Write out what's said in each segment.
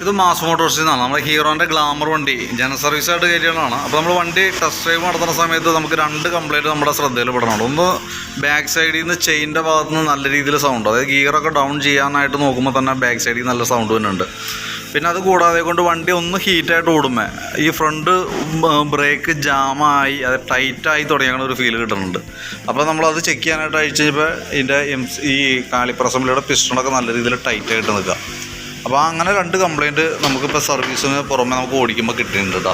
ഇത് മാസ് മോട്ടോഴ്സിൽ നിന്നാണ്. നമ്മുടെ ഹീറോൻ്റെ ഗ്ലാമർ വണ്ടി ജനറൽ സർവീസായിട്ട് കയറ്റിയതാണ്. അപ്പോൾ നമ്മൾ വണ്ടി ടെസ്റ്റ് ഡ്രൈവ് നടത്തുന്ന സമയത്ത് നമുക്ക് 2 കംപ്ലൈൻറ്റ് നമ്മുടെ ശ്രദ്ധയിൽ പെടണം. ഒന്ന്, ബാക്ക് സൈഡിൽ നിന്ന് ചെയിൻ്റെ ഭാഗത്ത് നിന്ന് നല്ല രീതിയിൽ സൗണ്ട്, അതായത് ഗിയറൊക്കെ ഡൗൺ ചെയ്യാനായിട്ട് നോക്കുമ്പോൾ തന്നെ ബാക്ക് സൈഡിൽ നല്ല സൗണ്ട് വരുന്നുണ്ട്. പിന്നെ അത് കൂടാതെ കൊണ്ട് വണ്ടി ഒന്ന് ഹീറ്റായിട്ട് ഓടുമ്പോൾ ഈ ഫ്രണ്ട് ബ്രേക്ക് ജാമായി, അത് ടൈറ്റായി തുടങ്ങിയ ഒരു ഫീൽ കിട്ടുന്നുണ്ട്. അപ്പോൾ നമ്മളത് ചെക്ക് ചെയ്യാനായിട്ട് അഴിച്ച് കഴിഞ്ഞപ്പോൾ ഇതിൻ്റെ ഈ കാലിപ്പർ അസംബ്ലിയുടെ പിസ്റ്റണൊക്കെ നല്ല രീതിയിൽ ടൈറ്റായിട്ട് നിൽക്കുക. അപ്പോൾ അങ്ങനെ 2 കംപ്ലയിൻറ്റ് നമുക്കിപ്പോൾ സർവീസിന് പുറമെ നമുക്ക് ഓടിക്കുമ്പോൾ കിട്ടിയിട്ടുണ്ട് കേട്ടോ.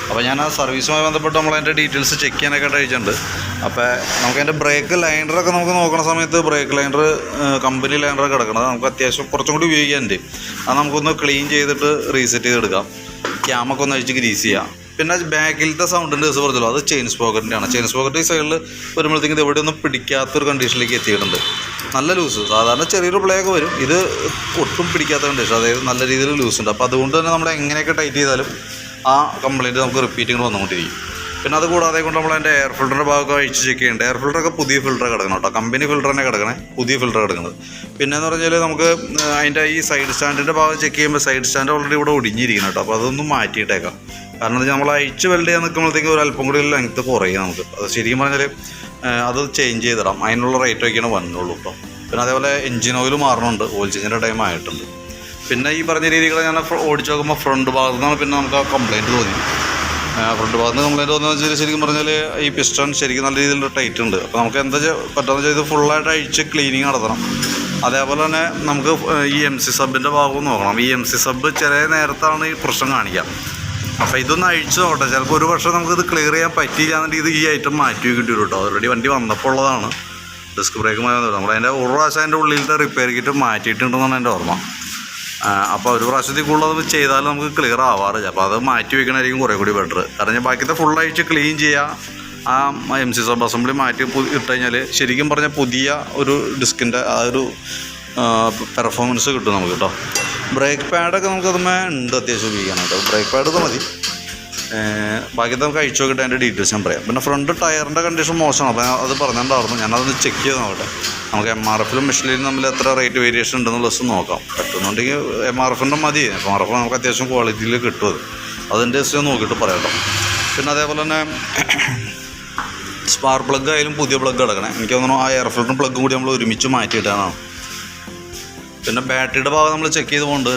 അപ്പോൾ ഞാൻ ആ സർവീസുമായി ബന്ധപ്പെട്ട് നമ്മളതിൻ്റെ ഡീറ്റെയിൽസ് ചെക്ക് ചെയ്യാനൊക്കെ അയച്ചിട്ടുണ്ട്. അപ്പോൾ നമുക്കതിൻ്റെ ബ്രേക്ക് ലൈനറൊക്കെ നമുക്ക് നോക്കുന്ന സമയത്ത് ബ്രേക്ക് ലൈനർ കമ്പനി ലൈനറൊക്കെ കിടക്കുന്നത് നമുക്ക് അത്യാവശ്യം കുറച്ചും കൂടി ഉപയോഗിക്കാനുണ്ട്. അത് നമുക്കൊന്ന് ക്ലീൻ ചെയ്തിട്ട് റീസെറ്റ് ചെയ്തെടുക്കാം. ക്യാമൊക്കെ ഒന്ന് അഴിച്ച് ഗ്രീസ് ചെയ്യാം. പിന്നെ ബാക്കിലത്തെ സൗണ്ടിൻ്റെ ദിവസം പറഞ്ഞല്ലോ, അത് ചെയിൻ സ്പോക്കറ്റിൻ്റെയാണ്. ചെയിൻ സ്പോക്കറ്റ് ഈ സൈഡിൽ വരുമ്പോഴത്തേക്കും ഇത് എവിടെയൊന്നും പിടിക്കാത്തൊരു കണ്ടീഷനിലേക്ക് എത്തിയിട്ടുണ്ട്. നല്ല ലൂസ്, സാധാരണ ചെറിയൊരു പ്ലേക്ക് വരും, ഇത് ഒട്ടും പിടിക്കാത്ത കണ്ടീഷൻ, അതായത് നല്ല രീതിയിൽ ലൂസ് ഉണ്ട്. അപ്പോൾ അതുകൊണ്ട് തന്നെ നമ്മൾ എങ്ങനെയൊക്കെ ടൈറ്റ് ചെയ്താലും ആ കംപ്ലയിൻറ്റ് നമുക്ക് റിപ്പീറ്റിംഗ് വന്നുകൊണ്ടിരിക്കും. പിന്നെ അത് കൂടാതെ കൊണ്ട് നമ്മൾ അതിൻ്റെ എയർ ഫിൽറ്ററിൻ്റെ ഭാഗമൊക്കെ അഴിച്ച് ചെക്ക് ചെയ്യേണ്ടത്. എയർ ഫിൽറ്ററൊക്കെ പുതിയ ഫിൽറ്റർ കിടക്കണം കേട്ടോ, കമ്പനി ഫിൽറ്റർ തന്നെ കിടക്കണേ, പുതിയ ഫിൽറ്റർ കിടക്കുന്നത്. പിന്നെയെന്ന് പറഞ്ഞാൽ നമുക്ക് അതിൻ്റെ ഈ സൈഡ് സ്റ്റാൻഡിൻ്റെ ഭാഗം ചെക്ക് ചെയ്യുമ്പോൾ സൈഡ് സ്റ്റാൻഡ് ഓൾറെഡി ഇവിടെ ഒടിഞ്ഞിരിക്കണം കേട്ടോ. അപ്പോൾ അതൊന്നും മാറ്റിയിട്ടേക്കാം. കാരണം എന്താ, നമ്മൾ അഴിച്ച് വെൽഡ് ചെയ്യാൻ നിൽക്കുമ്പോഴത്തേക്കും ഒരു അല്പം കൂടി ലെങ്ത്ത് കുറയും നമുക്ക്. അത് ശരിക്കും പറഞ്ഞാൽ അത് ചേഞ്ച് ചെയ്തിടാം, അതിനുള്ള റേറ്റ് ഒക്കെയാണ് വന്നുള്ളൂ കേട്ടോ. പിന്നെ അതേപോലെ എഞ്ചിൻ ഓയിൽ മാറണുണ്ട്, ഓയിൽ ചേഞ്ചിൻ്റെ ടൈം ആയിട്ടുണ്ട്. പിന്നെ ഈ പറഞ്ഞ രീതികൾ ഞാൻ ഓടിച്ച് നോക്കുമ്പോൾ ഫ്രണ്ട് ഭാഗത്തു നിന്നാണ് പിന്നെ നമുക്ക് ആ കംപ്ലയിൻറ്റ് തോന്നി. ഫ്രണ്ട് ഭാഗത്ത് നിന്ന് കംപ്ലയിൻറ്റ് തോന്നുന്നത് വെച്ചാൽ ശരിക്കും പറഞ്ഞാൽ ഈ പിസ്റ്റൺ ശരിക്കും നല്ല രീതിയിൽ ടൈറ്റ് ഉണ്ട്. അപ്പോൾ നമുക്ക് എന്താ പറ്റുമെന്ന് വെച്ചാൽ ഇത് ഫുള്ളായിട്ട് അഴിച്ച് ക്ലീനിങ് നടത്തണം. അതേപോലെ തന്നെ നമുക്ക് ഈ MC സബിൻ്റെ ഭാഗവും നോക്കണം. ഈ MC സബ് ചില നേരത്താണ് ഈ പ്രശ്നം കാണിക്കാം. അപ്പോൾ ഇതൊന്ന് അഴിച്ച് നോക്കട്ടെ, ചിലപ്പോൾ ഒരു വർഷം നമുക്കിത് ക്ലിയർ ചെയ്യാൻ പറ്റിയില്ലാന്നുണ്ടെങ്കിൽ ഇത് ഈ ഐറ്റം മാറ്റി കിട്ടി കേട്ടോ. ഓൾറെഡി വണ്ടി വന്നപ്പോൾ ഉള്ളതാണ്, ഡിസ്ക് ബ്രേക്ക് നമ്മൾ അതിൻ്റെ ഒരു പ്രാവശ്യം അതിൻ്റെ ഉള്ളിലത്തെ റിപ്പയർ കിറ്റ് മാറ്റിയിട്ടുണ്ടെന്നാണ് എൻ്റെ ഓർമ്മ. അപ്പോൾ ഒരു പ്രാവശ്യത്തിൽ കൂടുതൽ ചെയ്താലും നമുക്ക് ക്ലിയർ ആവാറില്ല. അപ്പോൾ അത് മാറ്റി വയ്ക്കണമായിരിക്കും കുറേ കൂടി ബെറ്റർ. കാരണം ബാക്കിയത്തെ ഫുൾ അഴിച്ച് ക്ലീൻ ചെയ്യുക, ആ MC സബ് അസംബ്ലി മാറ്റി ഇട്ട് കഴിഞ്ഞാൽ ശരിക്കും പറഞ്ഞാൽ പുതിയ ഒരു ഡിസ്കിൻ്റെ ആ ഒരു പെർഫോമൻസ് കിട്ടും നമുക്ക് കേട്ടോ. ബ്രേക്ക് പാഡൊക്കെ നമുക്കതുമേ ഉണ്ട് അത്യാവശ്യം ഉപയോഗിക്കാനായിട്ട്. ബ്രേക്ക് പാഡ് ഇത് മതി. ബാക്കി നമുക്ക് അഴിച്ചു നോക്കിയിട്ട് അതിൻ്റെ ഡീറ്റെയിൽസ് ഞാൻ പറയാം. പിന്നെ ഫ്രണ്ട് ടയറിൻ്റെ കണ്ടീഷൻ മോശമാണ്, അപ്പോൾ അത് പറഞ്ഞിട്ടുണ്ടായിരുന്നു. ഞാനതൊന്ന് ചെക്ക് ചെയ്ത് നോക്കട്ടെ. നമുക്ക് MRFലും മെഷീനിലും തമ്മിൽ എത്ര റേറ്റ് വേരിയേഷൻ ഉണ്ടെന്നുള്ള ദിവസം നോക്കാം. പറ്റുന്നുണ്ടെങ്കിൽ MRFൻ്റെ മതി. MRF നമുക്ക് അത്യാവശ്യം ക്വാളിറ്റിയിൽ കിട്ടും. അതിൻ്റെ ദിവസം നോക്കിയിട്ട് പറയാം കേട്ടോ. പിന്നെ അതേപോലെ തന്നെ സ്പാർക്ക് പ്ലഗ് ആയാലും പുതിയ പ്ലഗ് കിടക്കണേ. എനിക്ക് തോന്നുന്നു ആ എയർ ഫിൽറ്ററും പ്ലഗും കൂടി നമ്മൾ ഒരുമിച്ച് മാറ്റിയിട്ടാണ്. പിന്നെ ബാറ്ററിയുടെ ഭാഗം നമ്മൾ ചെക്ക് ചെയ്ത് പോകുന്നുണ്ട്.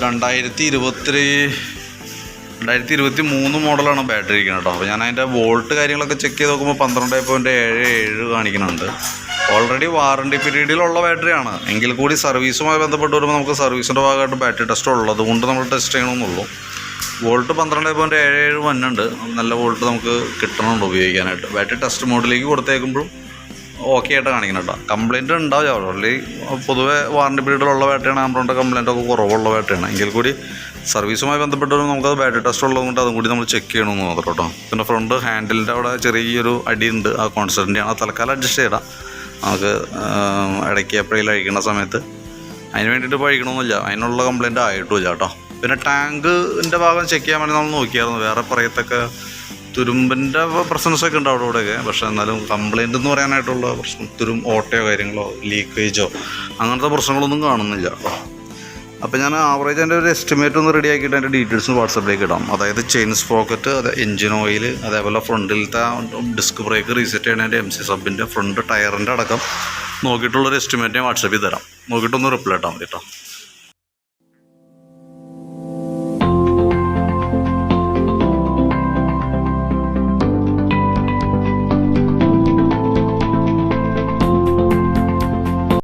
2023 മോഡലാണ് ബാറ്ററി ഇരിക്കുന്നത് കേട്ടോ. അപ്പോൾ ഞാൻ അതിൻ്റെ വോൾട്ട് കാര്യങ്ങളൊക്കെ ചെക്ക് ചെയ്ത് നോക്കുമ്പോൾ 12.77 കാണിക്കുന്നുണ്ട്. ഓൾറെഡി വാറണ്ടി പീരീഡിലുള്ള ബാറ്ററിയാണ്. എങ്കിൽ കൂടി സർവീസുമായി ബന്ധപ്പെട്ട് വരുമ്പോൾ നമുക്ക് സർവീസിൻ്റെ ഭാഗമായിട്ട് ബാറ്ററി ടെസ്റ്റ് ഉള്ളത് കൊണ്ട് നമ്മൾ ടെസ്റ്റ് ചെയ്യണമെന്നുള്ളൂ. വോൾട്ട് 12.77 വന്നുണ്ട്. നല്ല വോൾട്ട് നമുക്ക് കിട്ടണമുണ്ട് ഉപയോഗിക്കാനായിട്ട്. ബാറ്ററി ടെസ്റ്റ് മോഡിലേക്ക് കൊടുത്തേക്കുമ്പോഴും ഓക്കെ ആയിട്ട് കാണിക്കണം കേട്ടോ. കംപ്ലയിൻറ്റ് ഉണ്ടാവില്ല. ഓൾറെഡി പൊതുവെ വാറണ്ടി പീരീഡിലുള്ള ബാറ്ററിയാണ്. ആംബ്രോണിൻ്റെ കംപ്ലയിൻറ്റൊക്കെ കുറവുള്ള ബാറ്ററിയാണ്. എങ്കിൽ കൂടി സർവീസുമായി ബന്ധപ്പെട്ട് നമുക്കത് ബാറ്ററി ടെസ്റ്റ് ഉള്ളതുകൊണ്ട് അതും കൂടി നമ്മൾ ചെക്ക് ചെയ്യണമെന്ന് മാത്രം കേട്ടോ. പിന്നെ ഫ്രണ്ട് ഹാൻഡിലിൻ്റെ അവിടെ ചെറിയൊരു അടിയുണ്ട്, ആ കോൺസ്റ്റൻറ്റിൻ്റെയാണ്. അത് തൽക്കാലം അഡ്ജസ്റ്റ് ചെയ്യണം. നമുക്ക് ഇടയ്ക്ക് എപ്പോഴെങ്കിലും അഴിക്കുന്ന സമയത്ത് അതിന് വേണ്ടിയിട്ട് പഴിക്കണമെന്നില്ല, അതിനുള്ള കംപ്ലയിൻറ്റ് ആയിട്ടുമില്ല കേട്ടോ. പിന്നെ ടാങ്കിൻ്റെ ഭാഗം ചെക്ക് ചെയ്യാൻ വേണ്ടി നമ്മൾ നോക്കിയായിരുന്നു. വേറെ പറയത്തൊക്കെ തുരുമ്പിൻ്റെ പ്രശ്നമൊക്കെ ഉണ്ട് അവിടെ ഇവിടെയൊക്കെ. പക്ഷേ എന്നാലും കംപ്ലയിൻ്റ് എന്ന് പറയാനായിട്ടുള്ള പ്രശ്നം ഓട്ടയോ കാര്യങ്ങളോ ലീക്കേജോ അങ്ങനത്തെ പ്രശ്നങ്ങളൊന്നും കാണുന്നില്ല കേട്ടോ. അപ്പോൾ ഞാൻ ആവറേജ് എൻ്റെ ഒരു എസ്റ്റിമേറ്റ് ഒന്ന് റെഡി ആക്കിയിട്ട് അതിൻ്റെ ഡീറ്റെയിൽസ് വാട്സപ്പിലേക്ക് ഇടാം. അതായത് ചെയിൻ സ്പോക്കറ്റ്, എഞ്ചിൻ ഓയിൽ, അതേപോലെ ഫ്രണ്ടിലത്തെ ഡിസ്ക് ബ്രേക്ക് റീസെറ്റ് ചെയ്യണതിൻ്റെ MC സബിൻ്റെ ഫ്രണ്ട് ടയറിൻ്റെ അടക്കം നോക്കിയിട്ടുള്ളൊരു എസ്റ്റിമേറ്റ് ഞാൻ വാട്സപ്പിൽ തരാം. നോക്കിയിട്ടൊന്ന് റിപ്ലൈ ഇട്ടാൽ മതി കേട്ടോ.